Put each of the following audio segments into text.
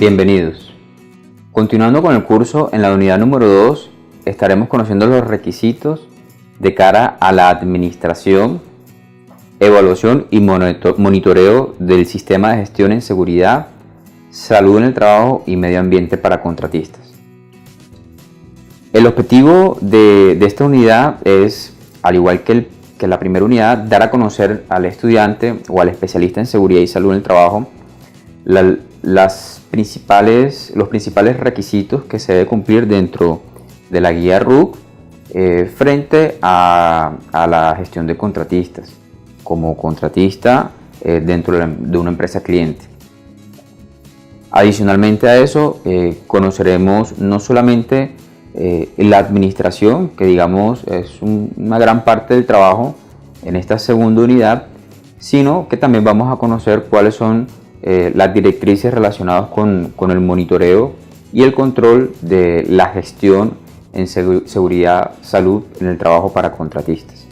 Bienvenidos. Continuando con el curso, en la unidad número 2 estaremos conociendo los requisitos de cara a la administración, evaluación y monitoreo del sistema de gestión en seguridad, salud en el trabajo y medio ambiente para contratistas. El objetivo de esta unidad es, al igual que la primera unidad, dar a conocer al estudiante o al especialista en seguridad y salud en el trabajo los principales requisitos que se debe cumplir dentro de la guía RUC frente a la gestión de contratistas, como contratista dentro de una empresa cliente. Adicionalmente a eso, conoceremos no solamente la administración, que digamos es una gran parte del trabajo en esta segunda unidad, sino que también vamos a conocer cuáles son las directrices relacionadas con el monitoreo y el control de la gestión en seguridad, salud en el trabajo para contratistas.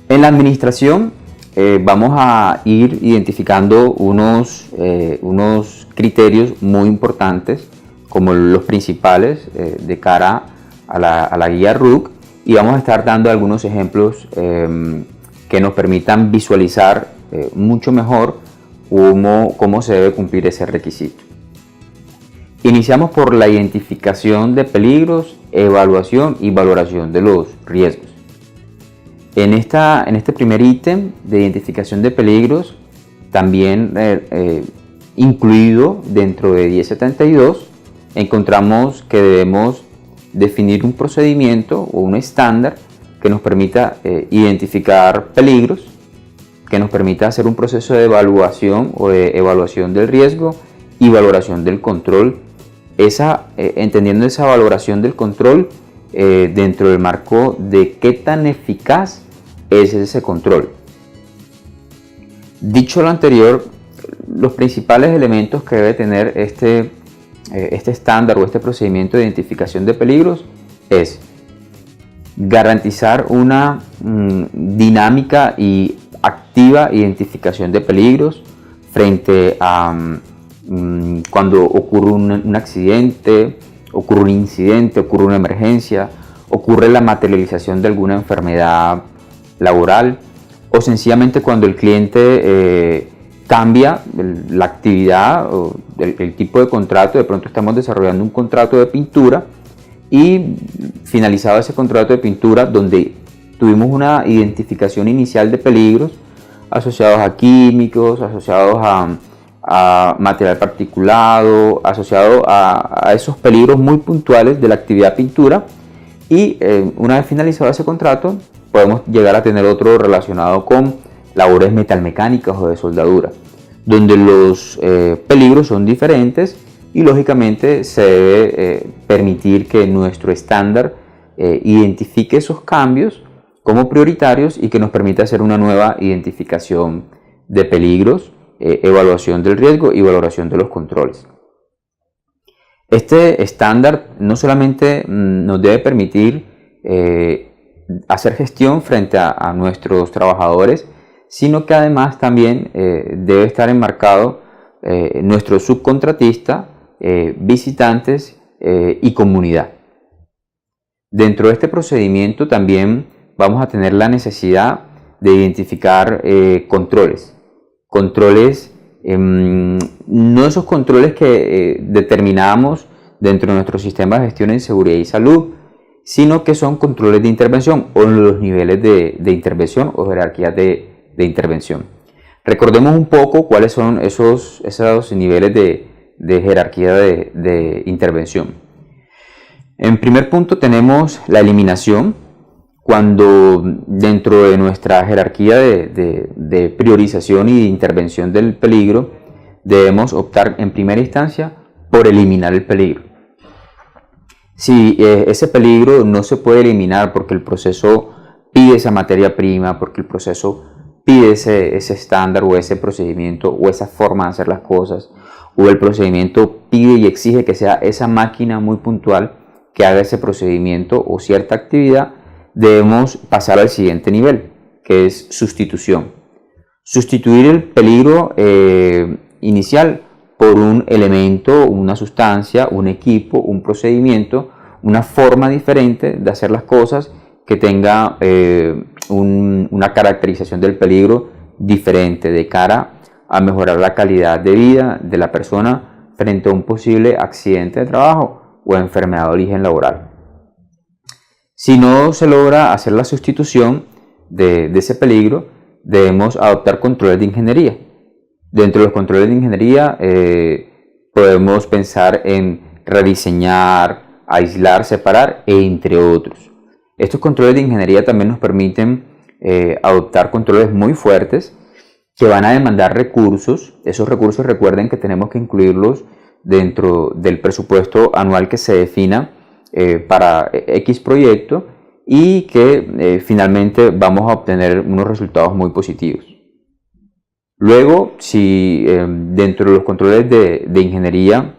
En la administración vamos a ir identificando unos criterios muy importantes, como los principales de cara a la guía RUC, y vamos a estar dando algunos ejemplos que nos permitan visualizar mucho mejor cómo se debe cumplir ese requisito. Iniciamos por la identificación de peligros, evaluación y valoración de los riesgos. En este primer ítem de identificación de peligros, también incluido dentro de 1072, encontramos que debemos definir un procedimiento o un estándar que nos permita identificar peligros, que nos permita hacer un proceso de evaluación o de evaluación del riesgo y valoración del control, entendiendo esa valoración del control dentro del marco de qué tan eficaz es ese control. Dicho lo anterior, los principales elementos que debe tener este estándar o este procedimiento de identificación de peligros es garantizar una dinámica y activa identificación de peligros frente a cuando ocurre un accidente, ocurre un incidente, ocurre una emergencia, ocurre la materialización de alguna enfermedad laboral, o sencillamente cuando el cliente cambia la actividad o el tipo de contrato. De pronto estamos desarrollando un contrato de pintura y finalizado ese contrato de pintura, donde tuvimos una identificación inicial de peligros asociados a químicos, asociados a material particulado, asociados a esos peligros muy puntuales de la actividad pintura, y una vez finalizado ese contrato podemos llegar a tener otro relacionado con labores metalmecánicas o de soldadura, donde los peligros son diferentes y lógicamente se debe permitir que nuestro estándar identifique esos cambios como prioritarios y que nos permita hacer una nueva identificación de peligros, evaluación del riesgo y valoración de los controles. Este estándar no solamente nos debe permitir hacer gestión frente a nuestros trabajadores, sino que además también debe estar enmarcado nuestro subcontratista, visitantes y comunidad. Dentro de este procedimiento también vamos a tener la necesidad de identificar controles, no esos controles que determinamos dentro de nuestro sistema de gestión en seguridad y salud, sino que son controles de intervención o los niveles de intervención o jerarquías de intervención. Recordemos un poco cuáles son esos niveles de jerarquía de intervención. En primer punto tenemos la eliminación, cuando dentro de nuestra jerarquía de priorización y de intervención del peligro debemos optar en primera instancia por eliminar el peligro. Si ese peligro no se puede eliminar porque el proceso pide esa materia prima, porque el proceso pide ese estándar o ese procedimiento o esa forma de hacer las cosas, o el procedimiento pide y exige que sea esa máquina muy puntual que haga ese procedimiento o cierta actividad, debemos pasar al siguiente nivel, que es sustitución. Sustituir el peligro inicial por un elemento, una sustancia, un equipo, un procedimiento, una forma diferente de hacer las cosas que tenga una caracterización del peligro diferente de cara a mejorar la calidad de vida de la persona frente a un posible accidente de trabajo o enfermedad de origen laboral. Si no se logra hacer la sustitución de ese peligro, debemos adoptar controles de ingeniería. Dentro de los controles de ingeniería podemos pensar en rediseñar, aislar, separar, entre otros. Estos controles de ingeniería también nos permiten adoptar controles muy fuertes que van a demandar recursos. Esos recursos, recuerden que tenemos que incluirlos dentro del presupuesto anual que se defina para X proyecto y que finalmente vamos a obtener unos resultados muy positivos. Luego, si dentro de los controles de ingeniería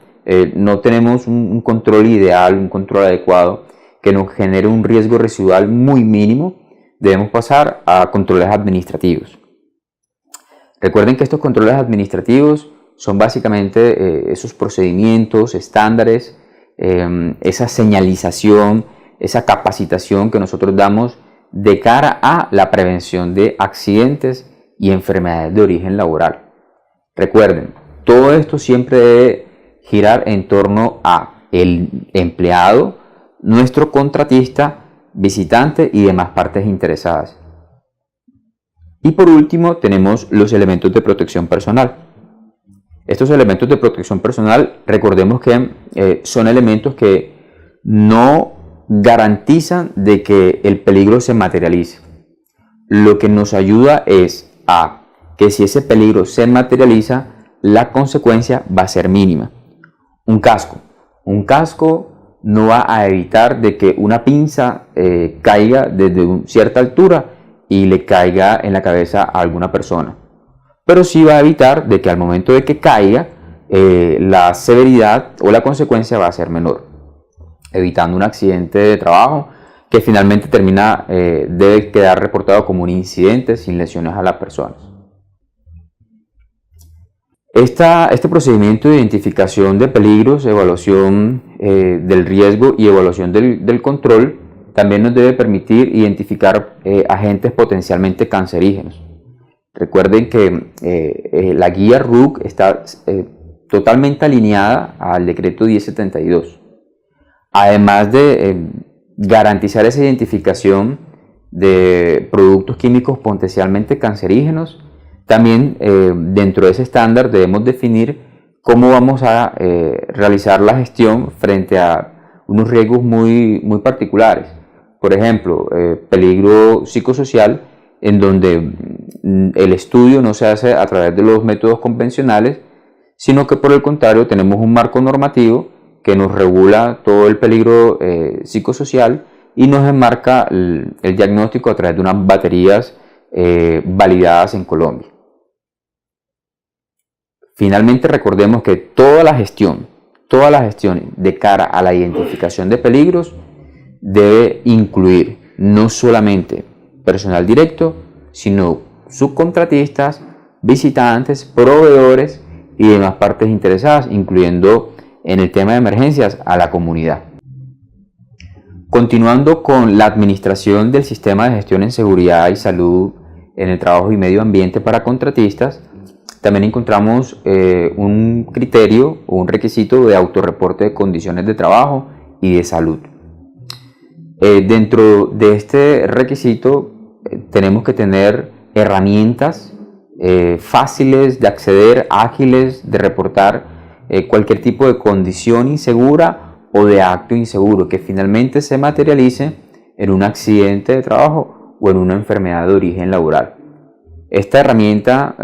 no tenemos un control ideal, un control adecuado que nos genere un riesgo residual muy mínimo, debemos pasar a controles administrativos. Recuerden que estos controles administrativos son básicamente esos procedimientos, estándares, esa señalización, esa capacitación que nosotros damos de cara a la prevención de accidentes y enfermedades de origen laboral. Recuerden, todo esto siempre debe girar en torno a el empleado, nuestro contratista, visitante y demás partes interesadas. Y por último tenemos los elementos de protección personal. Estos elementos de protección personal, recordemos que son elementos que no garantizan de que el peligro se materialice. Lo que nos ayuda es a que si ese peligro se materializa, la consecuencia va a ser mínima. Un casco no va a evitar de que una pinza caiga desde cierta altura y le caiga en la cabeza a alguna persona, pero sí va a evitar de que al momento de que caiga la severidad o la consecuencia va a ser menor, evitando un accidente de trabajo que finalmente debe quedar reportado como un incidente sin lesiones a las personas. Este procedimiento de identificación de peligros, evaluación del riesgo y evaluación del control también nos debe permitir identificar agentes potencialmente cancerígenos. Recuerden que la guía RUC está totalmente alineada al decreto 1072. Además de garantizar esa identificación de productos químicos potencialmente cancerígenos, también dentro de ese estándar debemos definir cómo vamos a realizar la gestión frente a unos riesgos muy particulares. Por ejemplo, peligro psicosocial, en donde el estudio no se hace a través de los métodos convencionales, sino que por el contrario tenemos un marco normativo que nos regula todo el peligro psicosocial y nos enmarca el diagnóstico a través de unas baterías validadas en Colombia. Finalmente, recordemos que toda la gestión de cara a la identificación de peligros debe incluir no solamente personal directo, sino subcontratistas, visitantes, proveedores y demás partes interesadas, incluyendo en el tema de emergencias a la comunidad. Continuando con la administración del sistema de gestión en seguridad y salud en el trabajo y medio ambiente para contratistas, también encontramos un criterio o un requisito de autorreporte de condiciones de trabajo y de salud. Dentro de este requisito tenemos que tener herramientas fáciles de acceder, ágiles de reportar cualquier tipo de condición insegura o de acto inseguro que finalmente se materialice en un accidente de trabajo o en una enfermedad de origen laboral. Esta herramienta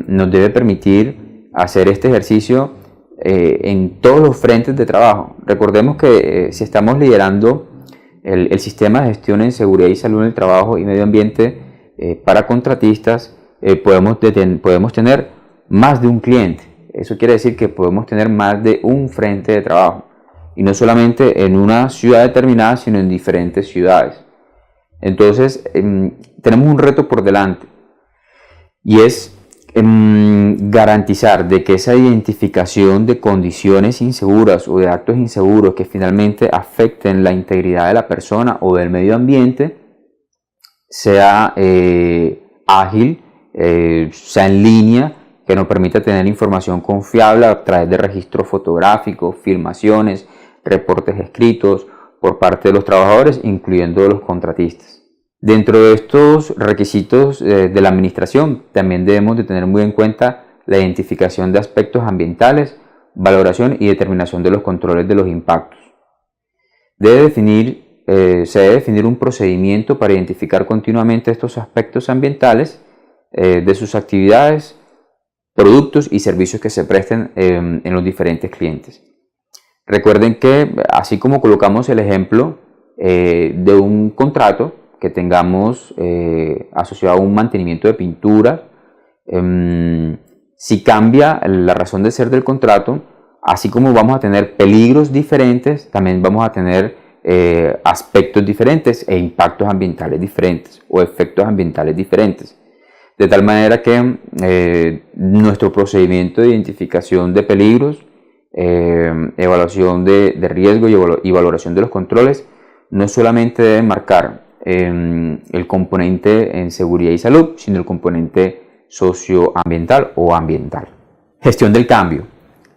nos debe permitir hacer este ejercicio en todos los frentes de trabajo. Recordemos que si estamos liderando el sistema de gestión en seguridad y salud en el trabajo y medio ambiente para contratistas, podemos tener más de un cliente. Eso quiere decir que podemos tener más de un frente de trabajo, y no solamente en una ciudad determinada, sino en diferentes ciudades. Entonces tenemos un reto por delante, y es garantizar de que esa identificación de condiciones inseguras o de actos inseguros que finalmente afecten la integridad de la persona o del medio ambiente sea ágil, sea en línea, que nos permita tener información confiable a través de registros fotográficos, filmaciones, reportes escritos por parte de los trabajadores, incluyendo de los contratistas. Dentro de estos requisitos de la administración, también debemos de tener muy en cuenta la identificación de aspectos ambientales, valoración y determinación de los controles de los impactos. Se debe definir un procedimiento para identificar continuamente estos aspectos ambientales de sus actividades, productos y servicios que se presten en los diferentes clientes. Recuerden que, así como colocamos el ejemplo de un contrato que tengamos asociado a un mantenimiento de pintura, si cambia la razón de ser del contrato, así como vamos a tener peligros diferentes, también vamos a tener aspectos diferentes e impactos ambientales diferentes o efectos ambientales diferentes. De tal manera que nuestro procedimiento de identificación de peligros, evaluación de riesgo y valoración de los controles no solamente debe marcar el componente en seguridad y salud, sino el componente socioambiental o ambiental. Gestión del cambio.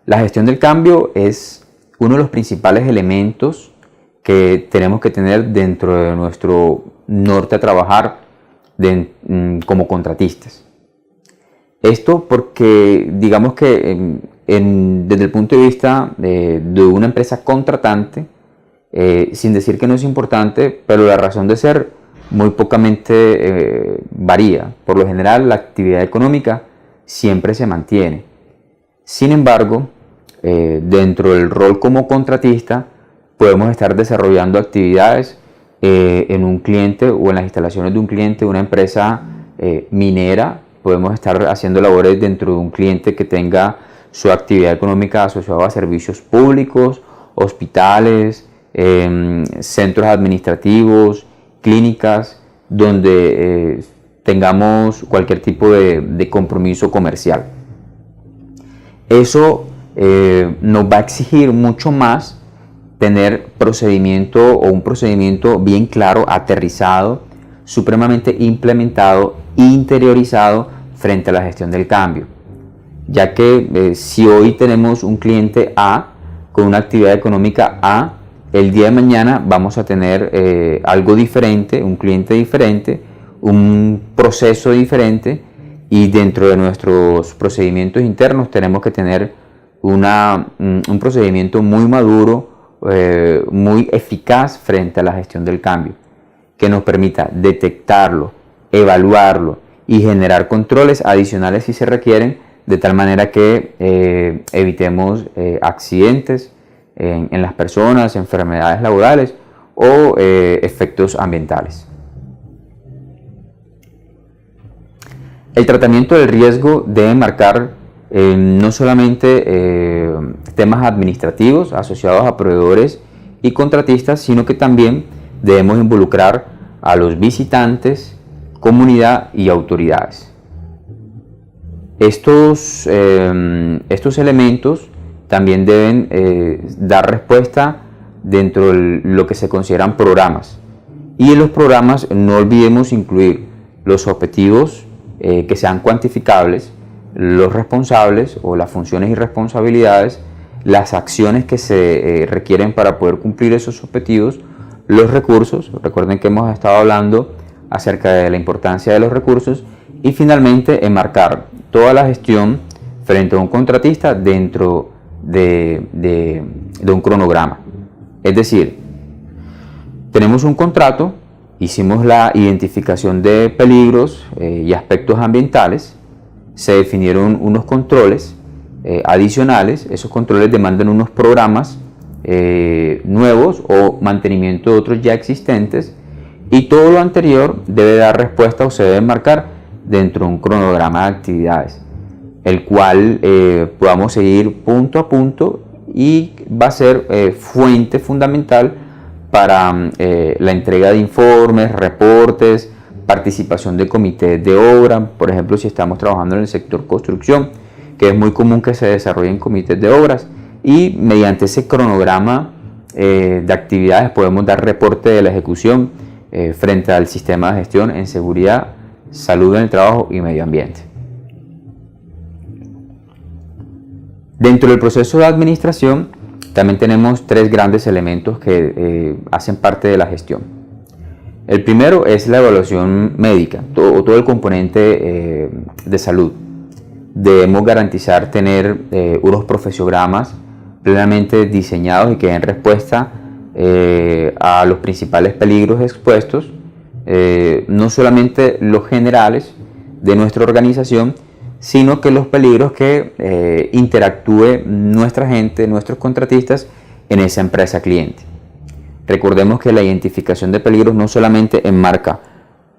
La gestión del cambio es uno de los principales elementos que tenemos que tener dentro de nuestro norte a trabajar como contratistas. Esto porque digamos que desde el punto de vista de una empresa contratante, sin decir que no es importante, pero la razón de ser muy pocamente varía. Por lo general, la actividad económica siempre se mantiene. Sin embargo, dentro del rol como contratista, podemos estar desarrollando actividades en un cliente o en las instalaciones de un cliente, una empresa minera. Podemos estar haciendo labores dentro de un cliente que tenga su actividad económica asociada a servicios públicos, hospitales, centros administrativos, clínicas, donde tengamos cualquier tipo de compromiso comercial. Eso nos va a exigir mucho más tener un procedimiento bien claro, aterrizado, supremamente implementado, interiorizado frente a la gestión del cambio. Ya que si hoy tenemos un cliente A con una actividad económica A, el día de mañana vamos a tener algo diferente, un cliente diferente, un proceso diferente, y dentro de nuestros procedimientos internos tenemos que tener un procedimiento muy maduro, muy eficaz frente a la gestión del cambio, que nos permita detectarlo, evaluarlo y generar controles adicionales si se requieren, de tal manera que evitemos accidentes en las personas, enfermedades laborales o efectos ambientales. El tratamiento del riesgo debe marcar no solamente temas administrativos asociados a proveedores y contratistas, sino que también debemos involucrar a los visitantes, comunidad y autoridades. Estos elementos también deben dar respuesta dentro de lo que se consideran programas. Y en los programas no olvidemos incluir los objetivos que sean cuantificables, los responsables o las funciones y responsabilidades, las acciones que se requieren para poder cumplir esos objetivos, los recursos. Recuerden que hemos estado hablando acerca de la importancia de los recursos, y finalmente enmarcar toda la gestión frente a un contratista dentro de un cronograma. Es decir, tenemos un contrato, hicimos la identificación de peligros y aspectos ambientales, se definieron unos controles adicionales, esos controles demandan unos programas nuevos o mantenimiento de otros ya existentes, y todo lo anterior debe dar respuesta o se debe enmarcar dentro de un cronograma de actividades, el cual podamos seguir punto a punto, y va a ser fuente fundamental para la entrega de informes, reportes, participación de comités de obra, por ejemplo, si estamos trabajando en el sector construcción, que es muy común que se desarrollen comités de obras, y mediante ese cronograma de actividades podemos dar reporte de la ejecución frente al sistema de gestión en seguridad, salud en el trabajo y medio ambiente. Dentro del proceso de administración también tenemos tres grandes elementos que hacen parte de la gestión. El primero es la evaluación médica, todo el componente de salud. Debemos garantizar tener unos profesiogramas plenamente diseñados y que den respuesta a los principales peligros expuestos, no solamente los generales de nuestra organización, sino que los peligros que interactúe nuestra gente, nuestros contratistas en esa empresa cliente. Recordemos que la identificación de peligros no solamente enmarca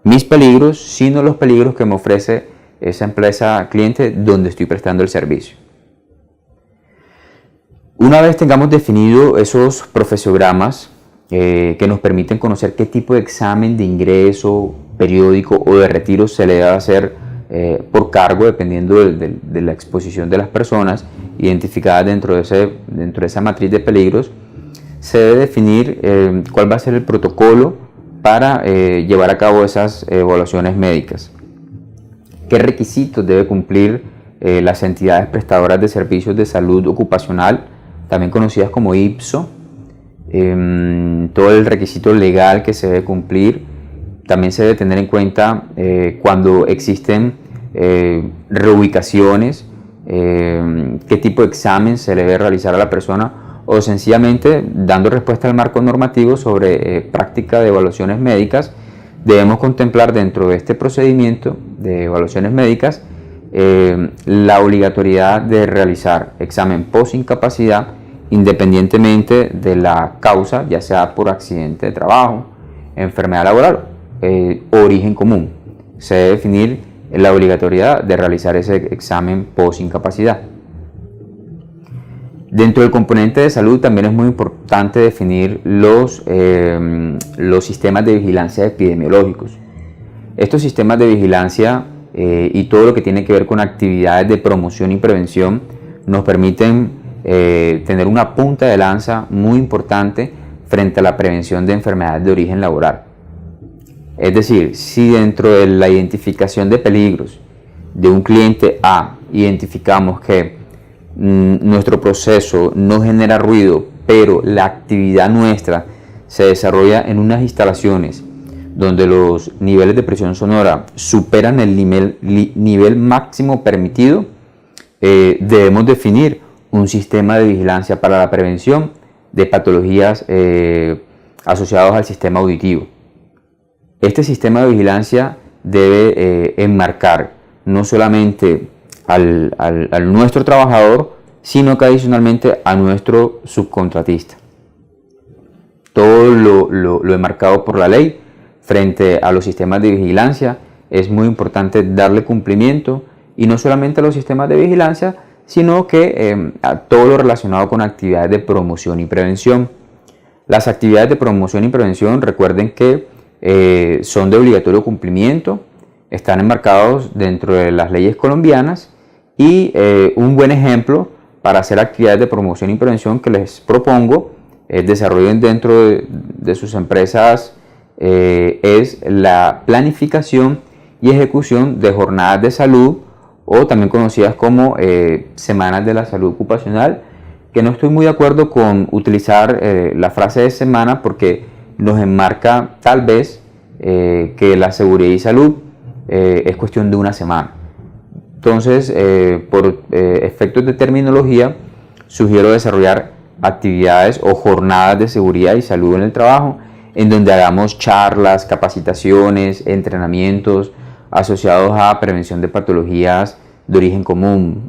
mis peligros, sino los peligros que me ofrece esa empresa cliente donde estoy prestando el servicio. Una vez tengamos definido esos profesiogramas que nos permiten conocer qué tipo de examen de ingreso, periódico o de retiro se le debe hacer por cargo, dependiendo de la exposición de las personas identificadas dentro de esa matriz de peligros, se debe definir cuál va a ser el protocolo para llevar a cabo esas evaluaciones médicas. ¿Qué requisitos debe cumplir las entidades prestadoras de servicios de salud ocupacional, también conocidas como IPSO? Todo el requisito legal que se debe cumplir. También se debe tener en cuenta cuando existen reubicaciones, qué tipo de examen se le debe realizar a la persona, o sencillamente dando respuesta al marco normativo sobre práctica de evaluaciones médicas. Debemos contemplar dentro de este procedimiento de evaluaciones médicas la obligatoriedad de realizar examen post-incapacidad independientemente de la causa, ya sea por accidente de trabajo, enfermedad laboral o origen común. Se debe definir la obligatoriedad de realizar ese examen post-incapacidad. Dentro del componente de salud también es muy importante definir los sistemas de vigilancia epidemiológicos. Estos sistemas de vigilancia y todo lo que tiene que ver con actividades de promoción y prevención nos permiten tener una punta de lanza muy importante frente a la prevención de enfermedades de origen laboral. Es decir, si dentro de la identificación de peligros de un cliente A identificamos que nuestro proceso no genera ruido, pero la actividad nuestra se desarrolla en unas instalaciones donde los niveles de presión sonora superan el nivel máximo permitido, debemos definir un sistema de vigilancia para la prevención de patologías asociadas al sistema auditivo. Este sistema de vigilancia debe enmarcar no solamente al nuestro trabajador, sino que adicionalmente a nuestro subcontratista. Todo lo enmarcado por la ley frente a los sistemas de vigilancia es muy importante darle cumplimiento, y no solamente a los sistemas de vigilancia, sino que a todo lo relacionado con actividades de promoción y prevención. Las actividades de promoción y prevención, recuerden que son de obligatorio cumplimiento, están enmarcados dentro de las leyes colombianas, y un buen ejemplo para hacer actividades de promoción y prevención que les propongo desarrollen dentro de sus empresas es la planificación y ejecución de jornadas de salud, o también conocidas como semanas de la salud ocupacional, que no estoy muy de acuerdo con utilizar la frase de semana, porque nos enmarca tal vez que la seguridad y salud es cuestión de una semana. Entonces, por efectos de terminología, sugiero desarrollar actividades o jornadas de seguridad y salud en el trabajo, en donde hagamos charlas, capacitaciones, entrenamientos asociados a prevención de patologías de origen común,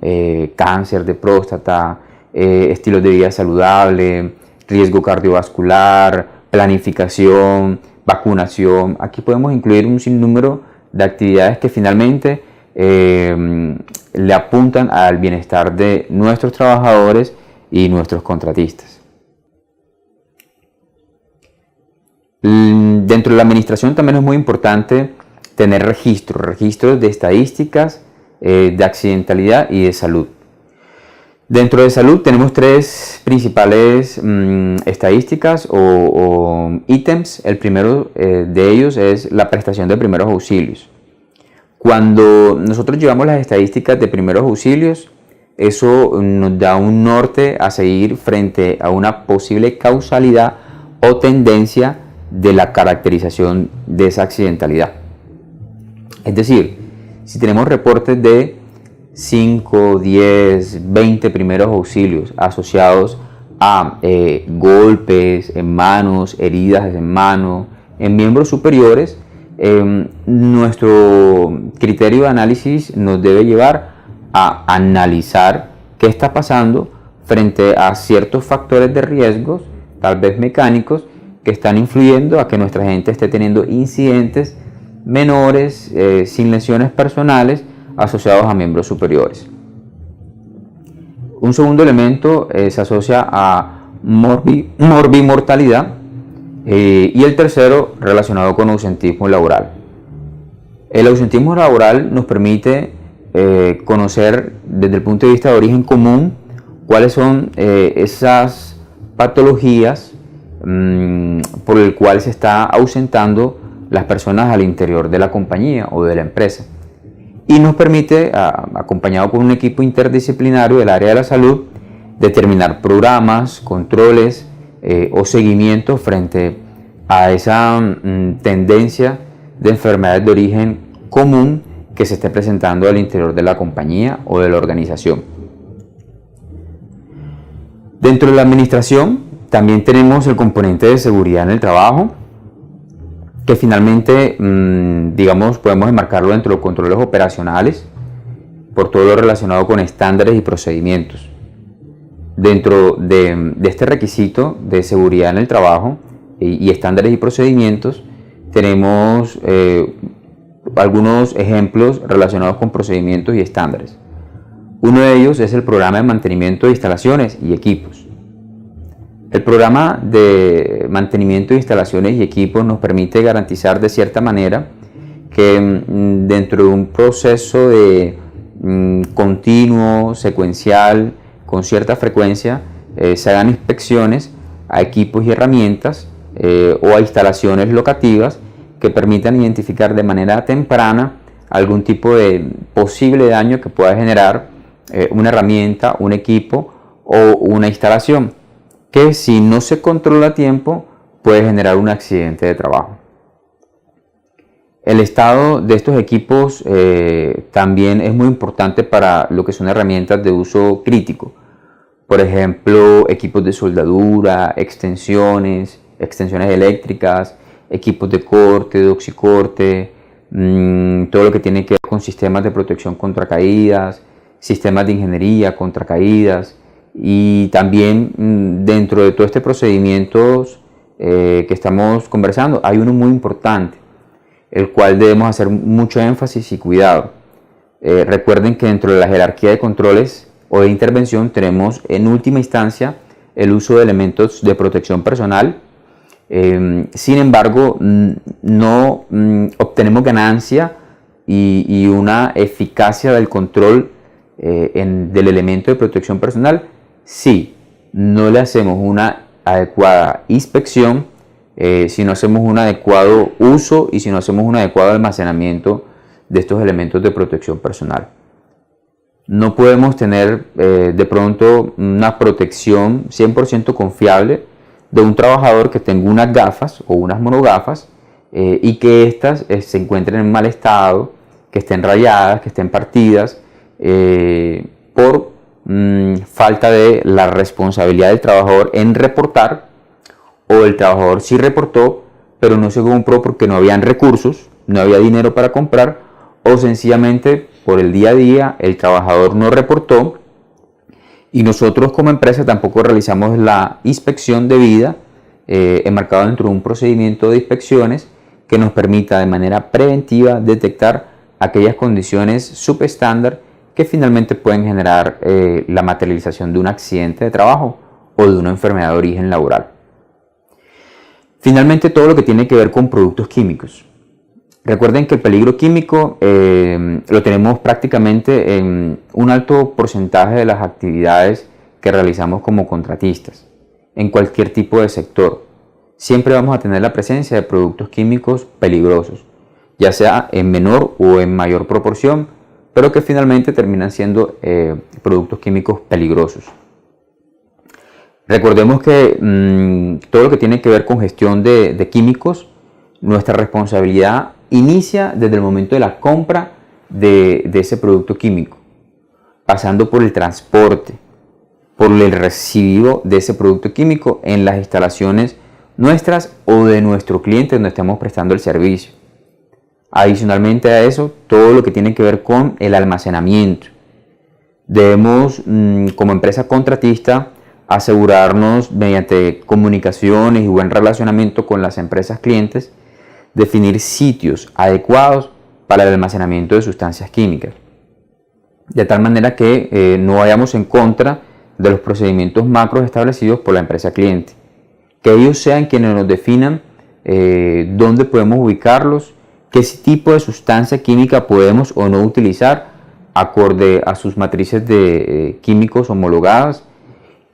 cáncer de próstata, estilos de vida saludable, riesgo cardiovascular, planificación, vacunación. Aquí podemos incluir un sinnúmero de actividades que finalmente le apuntan al bienestar de nuestros trabajadores y nuestros contratistas. Dentro de la administración también es muy importante tener registros de estadísticas, de accidentalidad y de salud. Dentro de salud tenemos tres principales estadísticas o ítems. El primero de ellos es la prestación de primeros auxilios. Cuando nosotros llevamos las estadísticas de primeros auxilios, eso nos da un norte a seguir frente a una posible causalidad o tendencia de la caracterización de esa accidentalidad. Es decir, si tenemos reportes de 5, 10, 20 primeros auxilios asociados a golpes en manos, heridas en manos, en miembros superiores, nuestro criterio de análisis nos debe llevar a analizar qué está pasando frente a ciertos factores de riesgos, tal vez mecánicos, que están influyendo a que nuestra gente esté teniendo incidentes menores, sin lesiones personales, asociados a miembros superiores. Un segundo elemento se asocia a morbimortalidad y el tercero relacionado con ausentismo laboral. El ausentismo laboral nos permite conocer desde el punto de vista de origen común cuáles son esas patologías por el cual se está ausentando las personas al interior de la compañía o de la empresa. Y nos permite, acompañado por un equipo interdisciplinario del área de la salud, determinar programas, controles o seguimientos frente a esa tendencia de enfermedades de origen común que se esté presentando al interior de la compañía o de la organización. Dentro de la administración también tenemos el componente de seguridad en el trabajo, que finalmente, digamos, podemos enmarcarlo dentro de los controles operacionales por todo lo relacionado con estándares y procedimientos. Dentro de este requisito de seguridad en el trabajo y estándares y procedimientos, tenemos algunos ejemplos relacionados con procedimientos y estándares. Uno de ellos es el programa de mantenimiento de instalaciones y equipos. El programa de mantenimiento de instalaciones y equipos nos permite garantizar de cierta manera que dentro de un proceso de continuo, secuencial, con cierta frecuencia, se hagan inspecciones a equipos y herramientas o a instalaciones locativas que permitan identificar de manera temprana algún tipo de posible daño que pueda generar una herramienta, un equipo o una instalación, que si no se controla a tiempo puede generar un accidente de trabajo. El estado de estos equipos también es muy importante para lo que son herramientas de uso crítico. Por ejemplo, equipos de soldadura, extensiones eléctricas, equipos de corte, de oxicorte, todo lo que tiene que ver con sistemas de protección contra caídas, sistemas de ingeniería contra caídas. Y también dentro de todo este procedimiento que estamos conversando hay uno muy importante, el cual debemos hacer mucho énfasis y cuidado. Recuerden que dentro de la jerarquía de controles o de intervención tenemos en última instancia el uso de elementos de protección personal. Sin embargo, no obtenemos ganancia y una eficacia del control del elemento de protección personal si no le hacemos una adecuada inspección, si no hacemos un adecuado uso y si no hacemos un adecuado almacenamiento de estos elementos de protección personal. No podemos tener de pronto una protección 100% confiable de un trabajador que tenga unas gafas o unas monogafas y que éstas se encuentren en mal estado, que estén rayadas, que estén partidas por falta de la responsabilidad del trabajador en reportar, o el trabajador sí reportó pero no se compró porque no habían recursos, no había dinero para comprar, o sencillamente por el día a día el trabajador no reportó y nosotros como empresa tampoco realizamos la inspección debida enmarcada dentro de un procedimiento de inspecciones que nos permita de manera preventiva detectar aquellas condiciones subestándar que finalmente pueden generar la materialización de un accidente de trabajo o de una enfermedad de origen laboral. Finalmente, todo lo que tiene que ver con productos químicos. Recuerden que el peligro químico lo tenemos prácticamente en un alto porcentaje de las actividades que realizamos como contratistas, en cualquier tipo de sector. Siempre vamos a tener la presencia de productos químicos peligrosos, ya sea en menor o en mayor proporción, pero que finalmente terminan siendo productos químicos peligrosos. Recordemos que todo lo que tiene que ver con gestión de químicos, nuestra responsabilidad inicia desde el momento de la compra de ese producto químico, pasando por el transporte, por el recibido de ese producto químico en las instalaciones nuestras o de nuestro cliente donde estemos prestando el servicio. Adicionalmente a eso, todo lo que tiene que ver con el almacenamiento. Debemos, como empresa contratista, asegurarnos mediante comunicaciones y buen relacionamiento con las empresas clientes, definir sitios adecuados para el almacenamiento de sustancias químicas, de tal manera que no vayamos en contra de los procedimientos macros establecidos por la empresa cliente, que ellos sean quienes nos definan dónde podemos ubicarlos, qué tipo de sustancia química podemos o no utilizar acorde a sus matrices de químicos homologadas.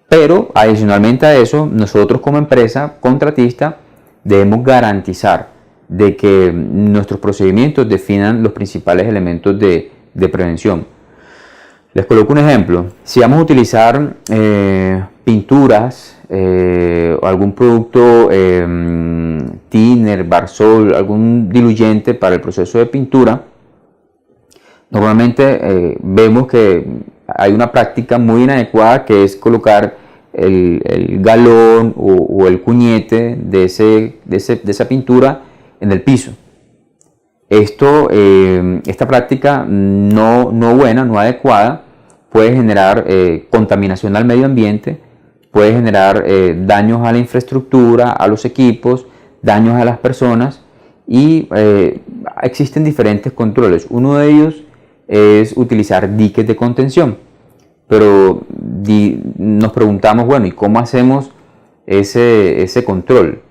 Pero adicionalmente a eso, nosotros como empresa contratista debemos garantizar de que nuestros procedimientos definan los principales elementos de prevención. Les coloco un ejemplo. Si vamos a utilizar pinturas o algún producto thinner, barsol, algún diluyente para el proceso de pintura, normalmente vemos que hay una práctica muy inadecuada que es colocar el galón o el cuñete de esa pintura en el piso. Esta práctica no buena, no adecuada, puede generar contaminación al medio ambiente, puede generar daños a la infraestructura, a los equipos, daños a las personas y existen diferentes controles. Uno de ellos es utilizar diques de contención, pero nos preguntamos, bueno, ¿y cómo hacemos ese control?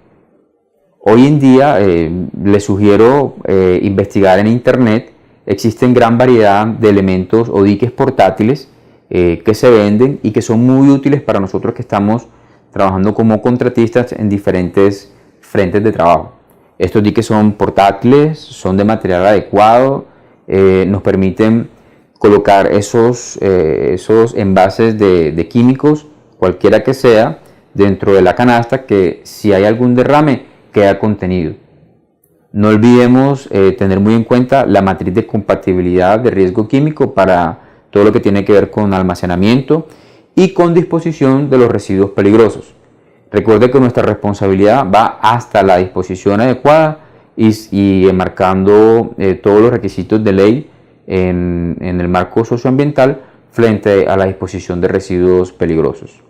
Hoy en día les sugiero investigar en internet. Existen gran variedad de elementos o diques portátiles que se venden y que son muy útiles para nosotros que estamos trabajando como contratistas en diferentes frentes de trabajo. Estos diques son portátiles, son de material adecuado, nos permiten colocar esos envases de químicos, cualquiera que sea, dentro de la canasta, que si hay algún derrame queda contenido. No olvidemos tener muy en cuenta la matriz de compatibilidad de riesgo químico para todo lo que tiene que ver con almacenamiento y con disposición de los residuos peligrosos. Recuerde que nuestra responsabilidad va hasta la disposición adecuada y enmarcando todos los requisitos de ley en el marco socioambiental frente a la disposición de residuos peligrosos.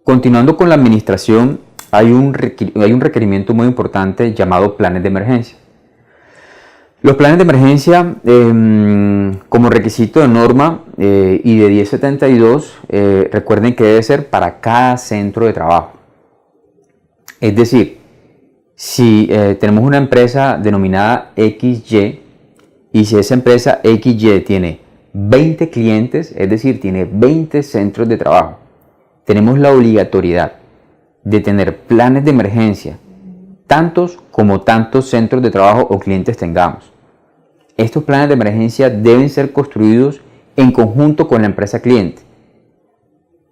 Continuando con la administración, hay un requerimiento muy importante llamado planes de emergencia. Los planes de emergencia, como requisito de norma y de 1072, recuerden que debe ser para cada centro de trabajo. Es decir, si tenemos una empresa denominada XY y si esa empresa XY tiene 20 clientes, es decir, tiene 20 centros de trabajo, tenemos la obligatoriedad de tener planes de emergencia, tantos como tantos centros de trabajo o clientes tengamos. Estos planes de emergencia deben ser construidos en conjunto con la empresa cliente,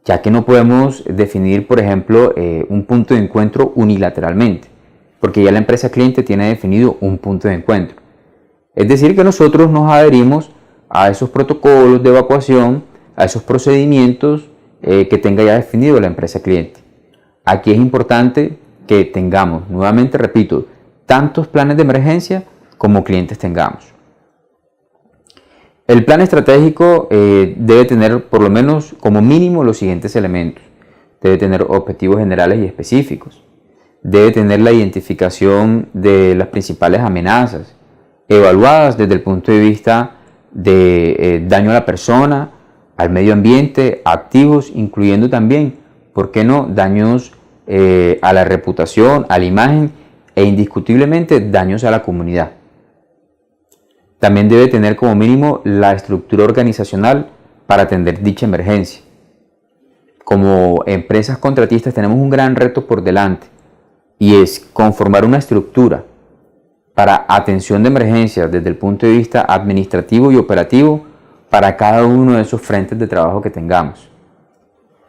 ya que no podemos definir, por ejemplo, un punto de encuentro unilateralmente, porque ya la empresa cliente tiene definido un punto de encuentro. Es decir, que nosotros nos adherimos a esos protocolos de evacuación, a esos procedimientos que tenga ya definido la empresa cliente. Aquí es importante que tengamos, nuevamente repito, tantos planes de emergencia como clientes tengamos. El plan estratégico debe tener por lo menos como mínimo los siguientes elementos. Debe tener objetivos generales y específicos. Debe tener la identificación de las principales amenazas, evaluadas desde el punto de vista de daño a la persona, al medio ambiente, activos, incluyendo también, ¿por qué no?, daños a la reputación, a la imagen, e indiscutiblemente daños a la comunidad. También debe tener como mínimo la estructura organizacional para atender dicha emergencia. Como empresas contratistas tenemos un gran reto por delante y es conformar una estructura para atención de emergencias desde el punto de vista administrativo y operativo para cada uno de esos frentes de trabajo que tengamos.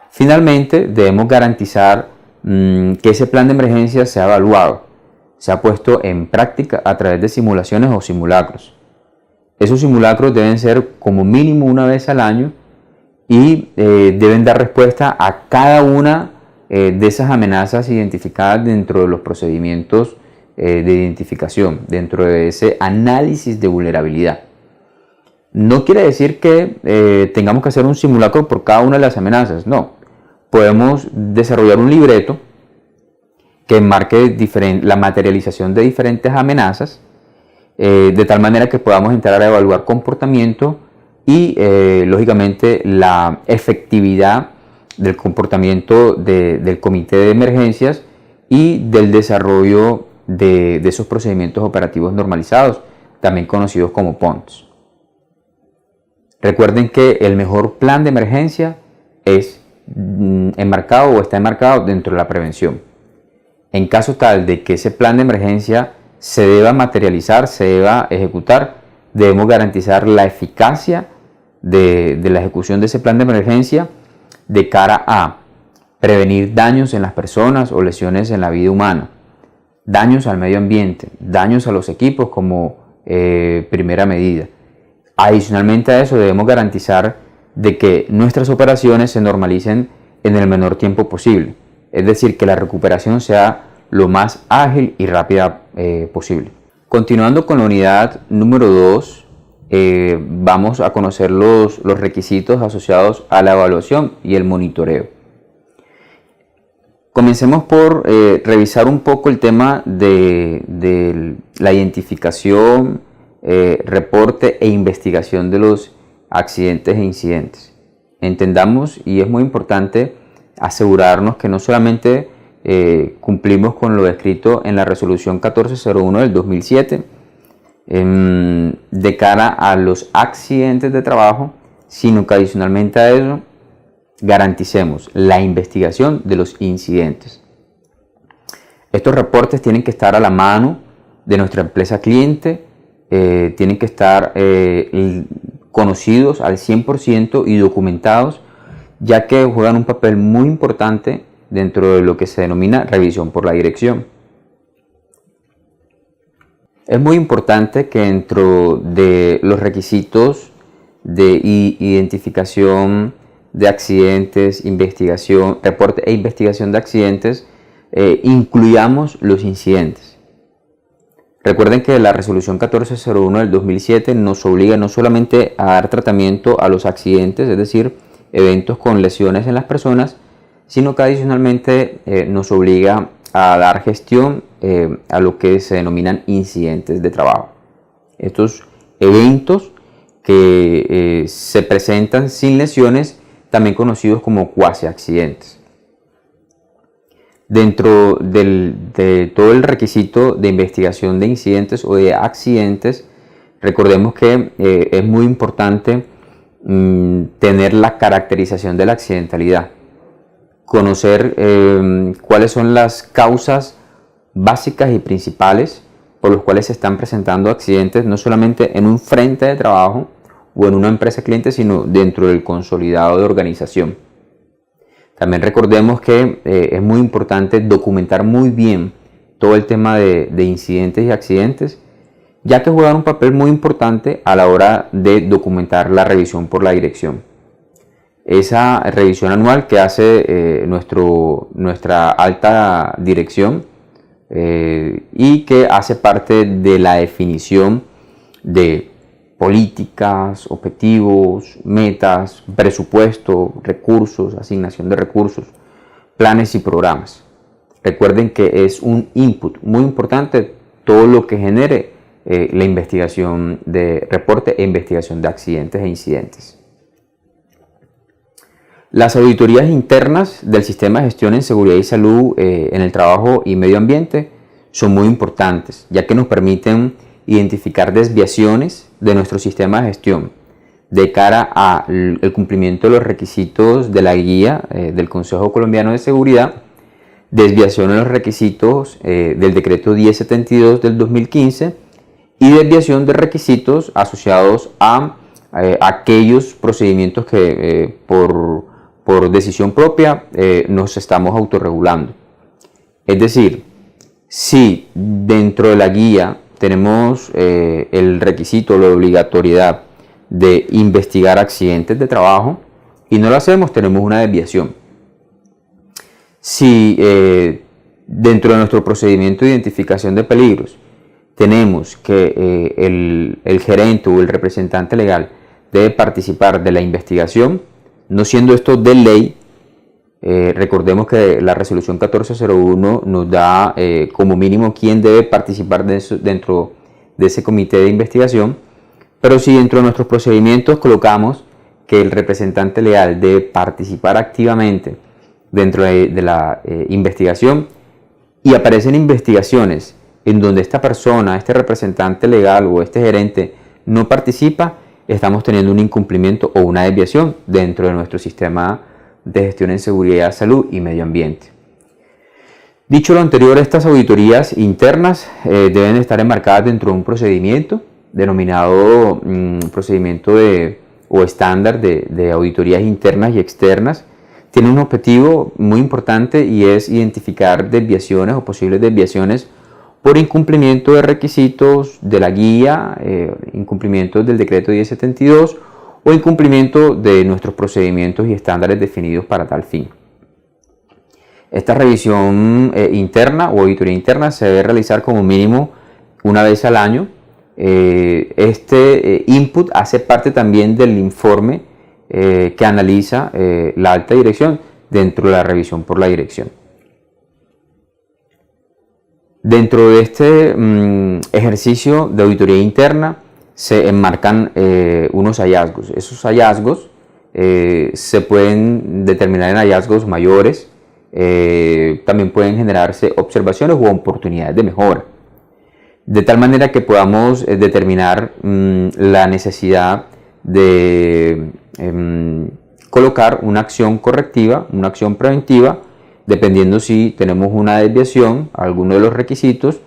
Finalmente, debemos garantizar que ese plan de emergencia sea evaluado, sea puesto en práctica a través de simulaciones o simulacros. Esos simulacros deben ser como mínimo una vez al año y deben dar respuesta a cada una de esas amenazas identificadas dentro de los procedimientos de identificación, dentro de ese análisis de vulnerabilidad. No quiere decir que tengamos que hacer un simulacro por cada una de las amenazas, no. Podemos desarrollar un libreto que marque la materialización de diferentes amenazas, de tal manera que podamos entrar a evaluar comportamiento y lógicamente la efectividad del comportamiento del comité de emergencias y del desarrollo de esos procedimientos operativos normalizados, también conocidos como PONTs. Recuerden que el mejor plan de emergencia es enmarcado o está enmarcado dentro de la prevención. En caso tal de que ese plan de emergencia se deba materializar, se deba ejecutar, debemos garantizar la eficacia de la ejecución de ese plan de emergencia de cara a prevenir daños en las personas o lesiones en la vida humana, daños al medio ambiente, daños a los equipos como primera medida. Adicionalmente a eso debemos garantizar de que nuestras operaciones se normalicen en el menor tiempo posible, es decir, que la recuperación sea lo más ágil y rápida posible. Continuando con la unidad número 2, vamos a conocer los requisitos asociados a la evaluación y el monitoreo. Comencemos por revisar un poco el tema de la identificación, reporte e investigación de los accidentes e incidentes. Entendamos, y es muy importante asegurarnos que no solamente cumplimos con lo descrito en la resolución 1401 del 2007 de cara a los accidentes de trabajo, sino que adicionalmente a eso garanticemos la investigación de los incidentes. Estos reportes tienen que estar a la mano de nuestra empresa cliente, tienen que estar conocidos al 100% y documentados, ya que juegan un papel muy importante dentro de lo que se denomina revisión por la dirección. Es muy importante que dentro de los requisitos de identificación de accidentes, investigación, reporte e investigación de accidentes, incluyamos los incidentes. Recuerden que la resolución 1401 del 2007 nos obliga no solamente a dar tratamiento a los accidentes, es decir, eventos con lesiones en las personas, sino que adicionalmente nos obliga a dar gestión a lo que se denominan incidentes de trabajo. Estos eventos que se presentan sin lesiones, también conocidos como cuasi accidentes. Dentro de todo el requisito de investigación de incidentes o de accidentes, recordemos que es muy importante tener la caracterización de la accidentalidad, conocer cuáles son las causas básicas y principales por las cuales se están presentando accidentes, no solamente en un frente de trabajo o en una empresa cliente, sino dentro del consolidado de organización. También recordemos que es muy importante documentar muy bien todo el tema de incidentes y accidentes, ya que juegan un papel muy importante a la hora de documentar la revisión por la dirección. Esa revisión anual que hace nuestra alta dirección y que hace parte de la definición de políticas, objetivos, metas, presupuesto, recursos, asignación de recursos, planes y programas. Recuerden que es un input muy importante todo lo que genere la investigación de reporte e investigación de accidentes e incidentes. Las auditorías internas del sistema de gestión en seguridad y salud en el trabajo y medio ambiente son muy importantes, ya que nos permiten identificar desviaciones de nuestro sistema de gestión de cara al cumplimiento de los requisitos de la guía del Consejo Colombiano de Seguridad, desviación en los requisitos del decreto 1072 del 2015 y desviación de requisitos asociados a aquellos procedimientos que por decisión propia nos estamos autorregulando. Es decir, si dentro de la guía tenemos el requisito, la obligatoriedad de investigar accidentes de trabajo y no lo hacemos, tenemos una desviación. Si dentro de nuestro procedimiento de identificación de peligros tenemos que el gerente o el representante legal debe participar de la investigación, no siendo esto de ley, recordemos que la resolución 1401 nos da como mínimo quién debe participar dentro de ese comité de investigación, pero si dentro de nuestros procedimientos colocamos que el representante legal debe participar activamente dentro de la investigación y aparecen investigaciones en donde esta persona, este representante legal o este gerente no participa, estamos teniendo un incumplimiento o una desviación dentro de nuestro sistema de gestión en seguridad, salud y medio ambiente. Dicho lo anterior, estas auditorías internas deben estar enmarcadas dentro de un procedimiento denominado procedimiento o estándar de auditorías internas y externas. Tiene un objetivo muy importante y es identificar desviaciones o posibles desviaciones por incumplimiento de requisitos de la guía, incumplimientos del decreto 1072 o incumplimiento de nuestros procedimientos y estándares definidos para tal fin. Esta revisión interna o auditoría interna se debe realizar como mínimo una vez al año. Este input hace parte también del informe que analiza la alta dirección dentro de la revisión por la dirección. Dentro de este ejercicio de auditoría interna se enmarcan unos hallazgos. Esos hallazgos se pueden determinar en hallazgos mayores, también pueden generarse observaciones u oportunidades de mejora, de tal manera que podamos determinar la necesidad de colocar una acción correctiva, una acción preventiva, dependiendo si tenemos una desviación a alguno de los requisitos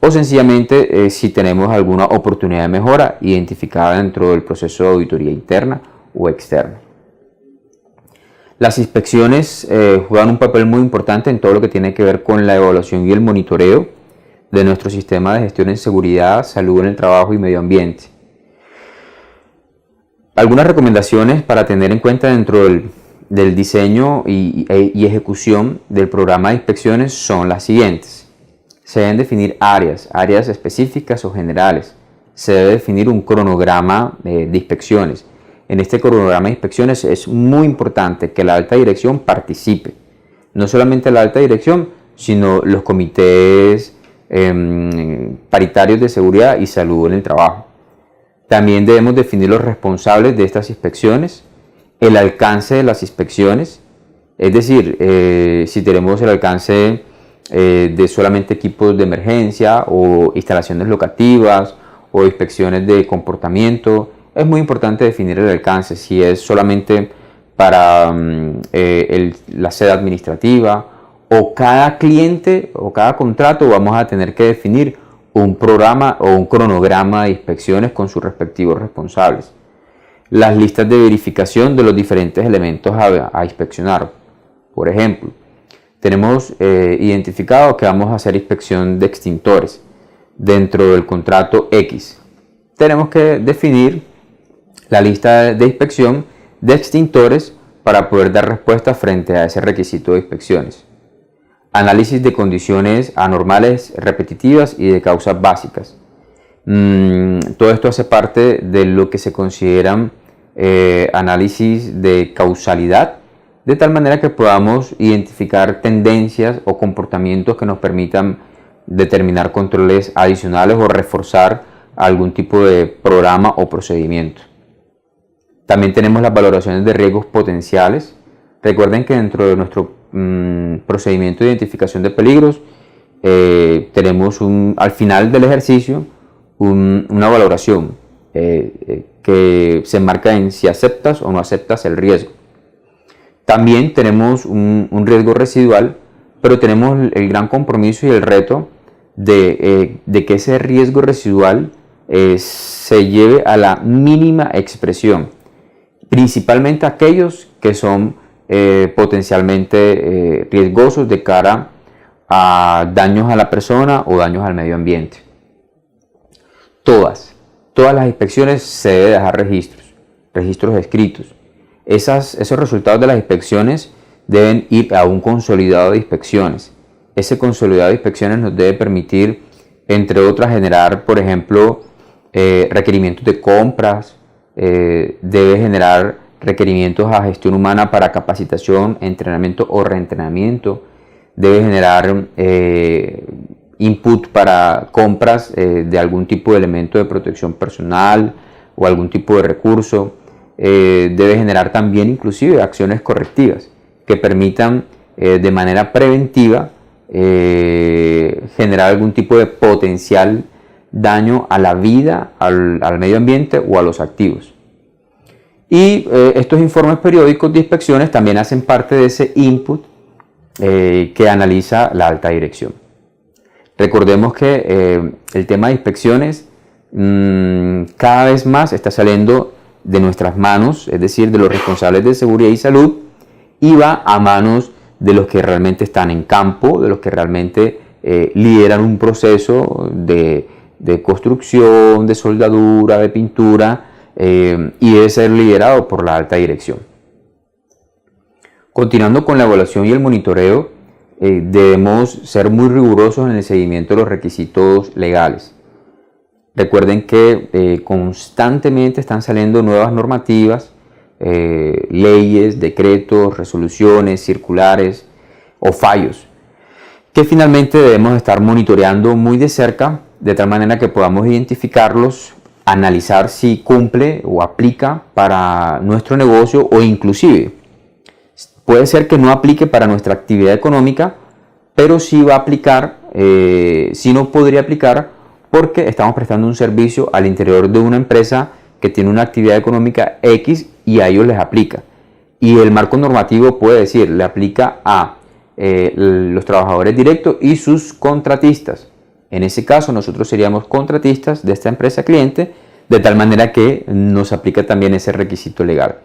o sencillamente si tenemos alguna oportunidad de mejora identificada dentro del proceso de auditoría interna o externa. Las inspecciones juegan un papel muy importante en todo lo que tiene que ver con la evaluación y el monitoreo de nuestro sistema de gestión en seguridad, salud en el trabajo y medio ambiente. Algunas recomendaciones para tener en cuenta dentro del diseño y ejecución del programa de inspecciones son las siguientes. Se deben definir áreas específicas o generales. Se debe definir un cronograma de inspecciones. En este cronograma de inspecciones es muy importante que la alta dirección participe. No solamente la alta dirección, sino los comités paritarios de seguridad y salud en el trabajo. También debemos definir los responsables de estas inspecciones, el alcance de las inspecciones, es decir, si tenemos el alcance de solamente equipos de emergencia o instalaciones locativas o inspecciones de comportamiento, es muy importante definir el alcance, si es solamente para la sede administrativa o cada cliente o cada contrato vamos a tener que definir un programa o un cronograma de inspecciones con sus respectivos responsables. Las listas de verificación de los diferentes elementos a inspeccionar. Por ejemplo, tenemos identificado que vamos a hacer inspección de extintores dentro del contrato X. Tenemos que definir la lista de inspección de extintores para poder dar respuesta frente a ese requisito de inspecciones. Análisis de condiciones anormales repetitivas y de causas básicas. Todo esto hace parte de lo que se consideran análisis de causalidad, de tal manera que podamos identificar tendencias o comportamientos que nos permitan determinar controles adicionales o reforzar algún tipo de programa o procedimiento. También tenemos las valoraciones de riesgos potenciales. Recuerden que dentro de nuestro procedimiento de identificación de peligros tenemos al final del ejercicio una valoración que se enmarca en si aceptas o no aceptas el riesgo. También tenemos un riesgo residual, pero tenemos el gran compromiso y el reto de que ese riesgo residual se lleve a la mínima expresión, principalmente aquellos que son potencialmente riesgosos de cara a daños a la persona o daños al medio ambiente. Todas las inspecciones se debe dejar registros escritos. Esos resultados de las inspecciones deben ir a un consolidado de inspecciones. Ese consolidado de inspecciones nos debe permitir, entre otras, generar, por ejemplo, requerimientos de compras, debe generar requerimientos a gestión humana para capacitación, entrenamiento o reentrenamiento, debe generar input para compras de algún tipo de elemento de protección personal o algún tipo de recurso, debe generar también inclusive acciones correctivas que permitan de manera preventiva generar algún tipo de potencial daño a la vida, al medio ambiente o a los activos. Y estos informes periódicos de inspecciones también hacen parte de ese input que analiza la alta dirección. Recordemos que el tema de inspecciones cada vez más está saliendo de nuestras manos, es decir, de los responsables de seguridad y salud, y va a manos de los que realmente están en campo, de los que realmente lideran un proceso de construcción, de soldadura, de pintura, y debe ser liderado por la alta dirección. Continuando con la evaluación y el monitoreo, debemos ser muy rigurosos en el seguimiento de los requisitos legales. Recuerden que constantemente están saliendo nuevas normativas, leyes, decretos, resoluciones, circulares o fallos que finalmente debemos estar monitoreando muy de cerca, de tal manera que podamos identificarlos, analizar si cumple o aplica para nuestro negocio, o inclusive puede ser que no aplique para nuestra actividad económica, pero sí va a aplicar, sí no podría aplicar porque estamos prestando un servicio al interior de una empresa que tiene una actividad económica X y a ellos les aplica. Y el marco normativo puede decir, le aplica a los trabajadores directos y sus contratistas. En ese caso nosotros seríamos contratistas de esta empresa cliente, de tal manera que nos aplica también ese requisito legal.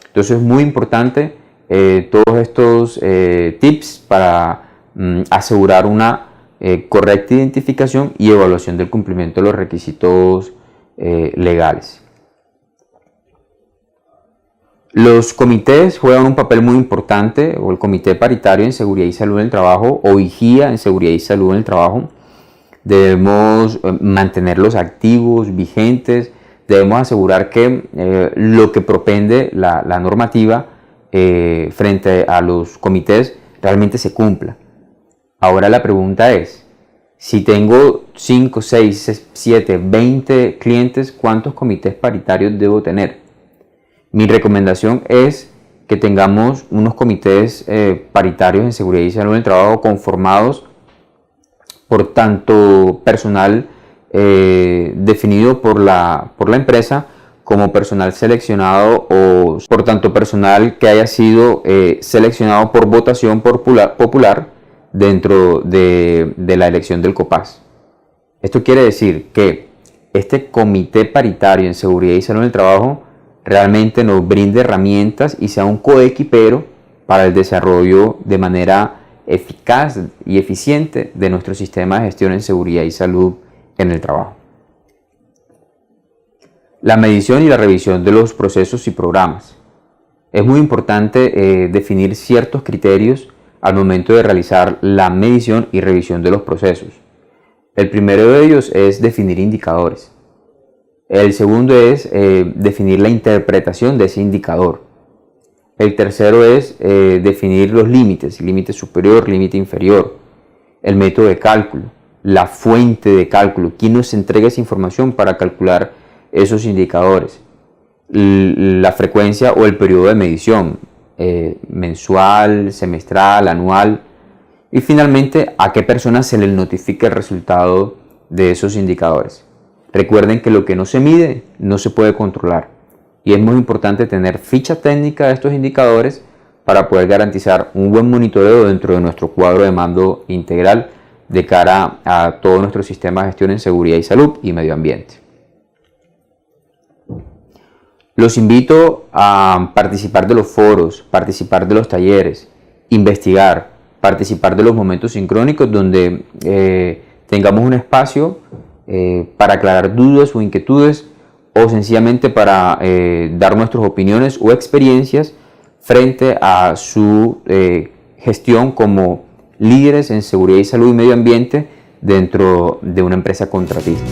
Entonces es muy importante todos estos tips para asegurar una correcta identificación y evaluación del cumplimiento de los requisitos legales. Los comités juegan un papel muy importante, o el Comité Paritario en Seguridad y Salud en el Trabajo, o Vigía en Seguridad y Salud en el Trabajo. Debemos mantenerlos activos, vigentes, debemos asegurar que lo que propende la normativa frente a los comités realmente se cumpla. Ahora la pregunta es, si tengo 5, 6, 7, 20 clientes, ¿cuántos comités paritarios debo tener? Mi recomendación es que tengamos unos comités paritarios en seguridad y salud en el trabajo conformados por tanto personal definido por la empresa, como personal seleccionado, o por tanto personal que haya sido seleccionado por votación popular dentro de la elección del COPAS. Esto quiere decir que este comité paritario en seguridad y salud en el trabajo realmente nos brinde herramientas y sea un coequipero para el desarrollo de manera eficaz y eficiente de nuestro sistema de gestión en seguridad y salud en el trabajo. La medición y la revisión de los procesos y programas. Es muy importante definir ciertos criterios al momento de realizar la medición y revisión de los procesos. El primero de ellos es definir indicadores. El segundo es definir la interpretación de ese indicador. El tercero es definir los límites, límite superior, límite inferior, el método de cálculo, la fuente de cálculo, quién nos entrega esa información para calcular esos indicadores, la frecuencia o el periodo de medición, mensual, semestral, anual, Y finalmente, a qué personas se les notifica el resultado de esos indicadores. Recuerden que lo que no se mide no se puede controlar y es muy importante tener ficha técnica de estos indicadores para poder garantizar un buen monitoreo dentro de nuestro cuadro de mando integral de cara a todo nuestro sistema de gestión en seguridad y salud y medio ambiente. Los invito a participar de los foros, participar de los talleres, investigar, participar de los momentos sincrónicos donde tengamos un espacio para aclarar dudas o inquietudes o sencillamente para dar nuestras opiniones o experiencias frente a su gestión como líderes en seguridad y salud y medio ambiente dentro de una empresa contratista.